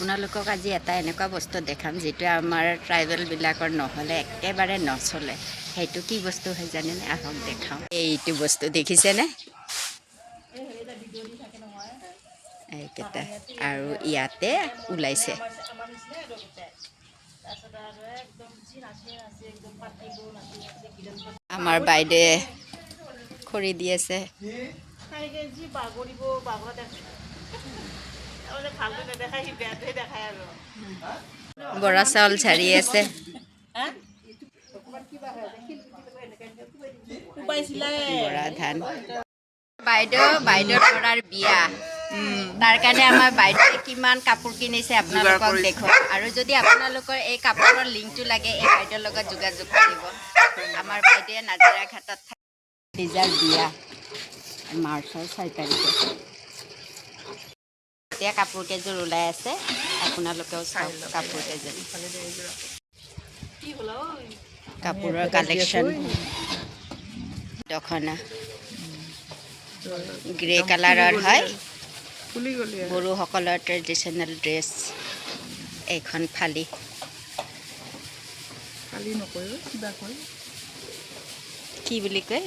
আপোনালোকক আজি এটা এনেকুৱা বস্তু দেখাম যিটো আমাৰ ট্ৰাইবেলবিলাকৰ নহ'লে একেবাৰে নচলে। সেইটো কি বস্তু হয় জানেনে? আহক দেখাওঁ। এইটো বস্তু দেখিছেনে? এইকেইটা আৰু ইয়াতে ওলাইছে। আমাৰ বাইদেৱে খৰি দি আছে। বৰা চাউল ঝাৰি আছে। বৰা ধান। বাইদেউৰ ল'ৰাৰ বিয়া। তাৰ কাৰণে আমাৰ বাইদেৱে কিমান কাপোৰ কিনিছে আপোনালোকক দেখুৱাম। আৰু যদি আপোনালোকৰ এই কাপোৰৰ লিংকটো লাগে এই বাইদেউৰ লগত যোগাযোগ কৰিব। আমাৰ বাইদেৱে নাজিৰা ঘাটত থাকে। নিজৰ বিয়া মাৰ্চৰ 6 তাৰিখে। এতিয়া কাপোৰ কেইযোৰ ওলাই আছে, আপোনালোকেও চাওক কাপোৰ কেইযোৰ। কাপোৰৰ কালেকশ্যন। দখনা গ্ৰে কালাৰৰ হয়, বড়োসকলৰ ট্ৰেডিশ্যনেল ড্ৰেছ। এইখন ফালি কি বুলি কয়?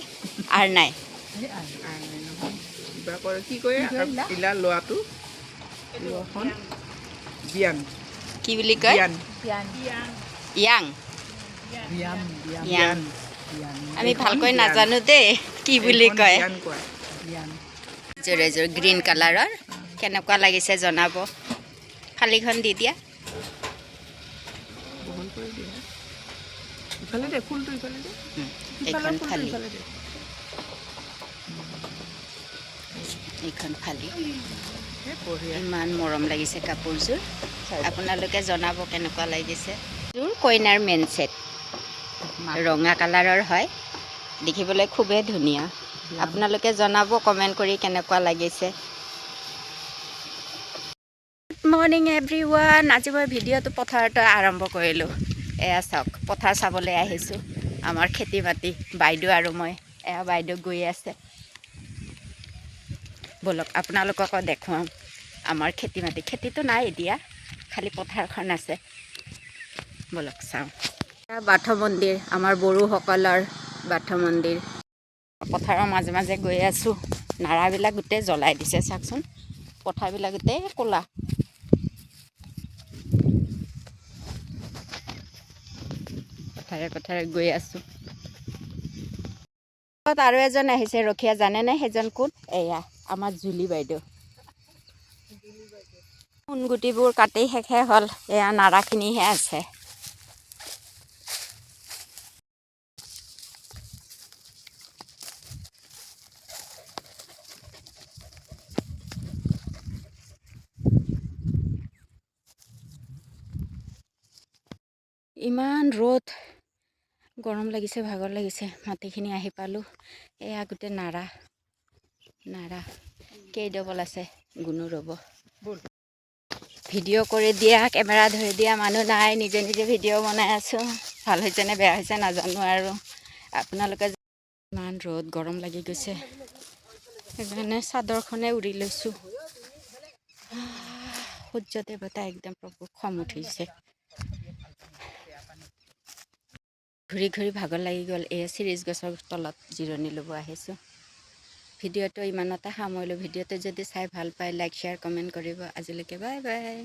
আৰনাই। কি বুলি কয়? ইয়াং। ইয়াং। আমি ভালকৈ নাজানো দেই কি বুলি কয়। এযোৰ গ্ৰীণ কালাৰৰ কেনেকুৱা লাগিছে জনাব। ফালিখন দি দিয়া। এইখন ফালি। এইখন ফালি। ইমান মৰম লাগিছে কাপোৰযোৰ। আপোনালোকে জনাব কেনেকুৱা লাগিছে। কইনাৰ মেইন ছেট ৰঙা কালাৰৰ হয়, দেখিবলৈ খুবেই ধুনীয়া। আপোনালোকে জনাব কমেণ্ট কৰি কেনেকুৱা লাগিছে। Good morning everyone. আজি মই ভিডিঅ'টো পথাৰতে আৰম্ভ কৰিলোঁ। এয়া চাওক, পথাৰ চাবলৈ আহিছোঁ। আমাৰ খেতি বাতি বাইদেউ আৰু মই। এয়া বাইদেউ গৈ আছে। ব'লক আপোনালোককো দেখুৱাম আমাৰ খেতি মাটি। খেতিটো নাই এতিয়া, খালি পথাৰখন আছে। ব'লক চাওঁ। বাথ মন্দিৰ, আমাৰ বড়োসকলৰ বাথ মন্দিৰ। পথাৰৰ মাজে মাজে গৈ আছোঁ। নাৰাবিলাক গোটেই জ্বলাই দিছে চাওকচোন। পথাৰবিলাক গোটেই ক'লা। পথাৰে পথাৰে গৈ আছোঁ। আৰু এজন আহিছে ৰখীয়া, জানেনে সেইজন কোন? এয়া আমাৰ জুলি বাইদেউ। সোণগুটিবোৰ কাটি শেষে হ'ল, এয়া নাৰাখিনিহে আছে। ইমান ৰ'দ, গৰম লাগিছে, ভাগৰ লাগিছে। মাটিখিনি আহি পালোঁ। এয়া গোটেই নাৰা। কেইডবল আছে গুণো ৰ'ব। ভিডিঅ' কৰি দিয়া, কেমেৰা ধৰি দিয়া মানুহ নাই, নিজে নিজে ভিডিঅ' বনাই আছোঁ। ভাল হৈছেনে বেয়া হৈছে নাজানো আৰু। আপোনালোকে ইমান ৰ'দ, গৰম লাগি গৈছে, সেইকাৰণে চাদৰখনে উৰি লৈছোঁ। সূৰ্য দেৱতা একদম প্ৰভু খং উঠিছে। ঘূৰি ঘূৰি ভাগৰ লাগি গ'ল। এয়া চিৰিজ গছৰ তলত জিৰণি ল'ব আহিছোঁ। ভিডিঅ'টো ইমানতে সামৰিলোঁ। ভিডিঅ'টো যদি চাই ভাল পায় লাইক শ্বেয়াৰ কমেণ্ট কৰিব। আজিলৈকে বাই বাই।